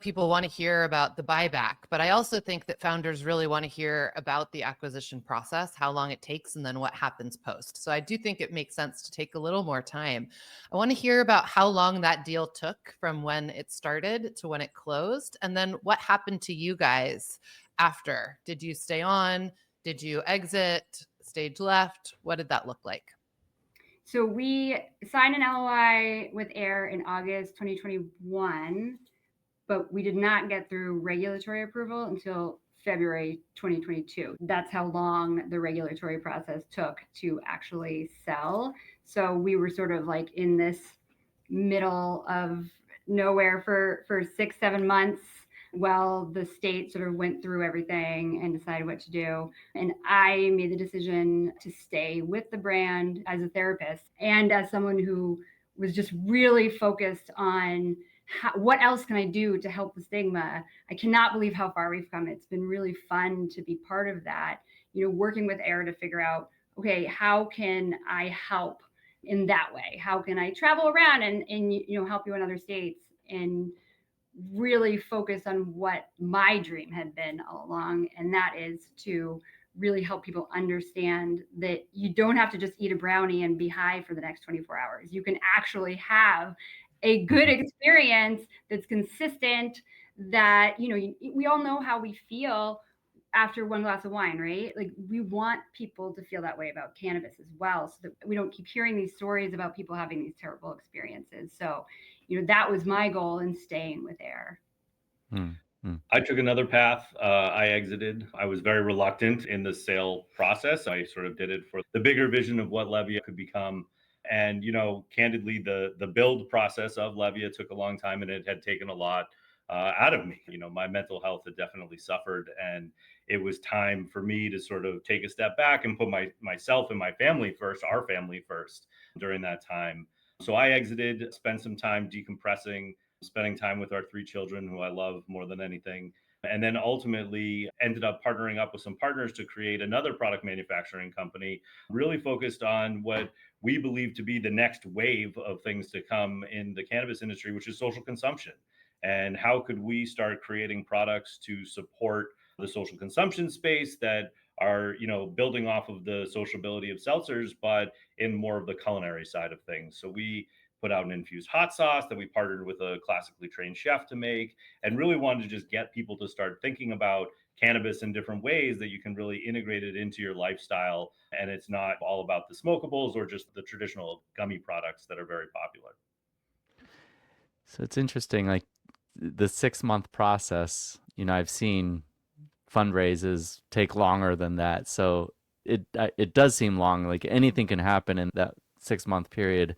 people want to hear about the buyback, but I also think that founders really want to hear about the acquisition process, how long it takes, and then what happens post. So I do think it makes sense to take a little more time. I want to hear about how long that deal took from when it started to when it closed, and then what happened to you guys after. Did you stay on? Did you exit? Stage left? What did that look like? So we signed an LOI with AYR in August 2021, but we did not get through regulatory approval until February 2022. That's how long the regulatory process took to actually sell. So we were sort of like in this middle of nowhere for 6-7 months while the state sort of went through everything and decided what to do. And I made the decision to stay with the brand as a therapist and as someone who was just really focused on what else can I do to help the stigma. I cannot believe how far we've come. It's been really fun to be part of that, working with AYR to figure out, okay, how can I help in that way? How can I travel around and help you in other states and really focus on what my dream had been all along, and that is to really help people understand that you don't have to just eat a brownie and be high for the next 24 hours. You can actually have a good experience that's consistent, that, we all know how we feel after one glass of wine, right? Like, we want people to feel that way about cannabis as well, so that we don't keep hearing these stories about people having these terrible experiences. So, that was my goal in staying with AYR. I took another path. I exited. I was very reluctant in the sale process. I sort of did it for the bigger vision of what LEVIA could become. And, candidly, the build process of LEVIA took a long time, and it had taken a lot out of me. My mental health had definitely suffered, and it was time for me to sort of take a step back and put myself and my family first, our family first, during that time. So I exited, spent some time decompressing, spending time with our 3 children, who I love more than anything. And then ultimately ended up partnering up with some partners to create another product manufacturing company, really focused on what we believe to be the next wave of things to come in the cannabis industry, which is social consumption. And how could we start creating products to support the social consumption space that are, building off of the sociability of seltzers, but in more of the culinary side of things. So we put out an infused hot sauce that we partnered with a classically trained chef to make, and really wanted to just get people to start thinking about cannabis in different ways that you can really integrate it into your lifestyle. And it's not all about the smokables or just the traditional gummy products that are very popular. So it's interesting, like the 6-month process, I've seen fundraisers take longer than that. So it does seem long, like anything can happen in that 6-month period.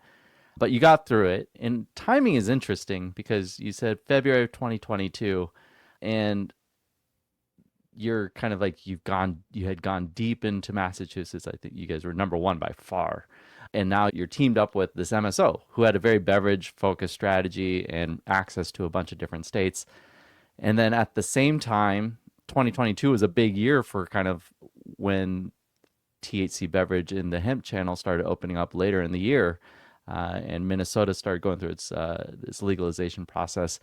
But you got through it. And timing is interesting because you said February of 2022, and you're kind of like you had gone deep into Massachusetts. I think you guys were number 1 by far. And now you're teamed up with this MSO who had a very beverage focused strategy and access to a bunch of different states. And then at the same time, 2022 was a big year for kind of when THC beverage in the hemp channel started opening up later in the year. And Minnesota started going through its legalization process.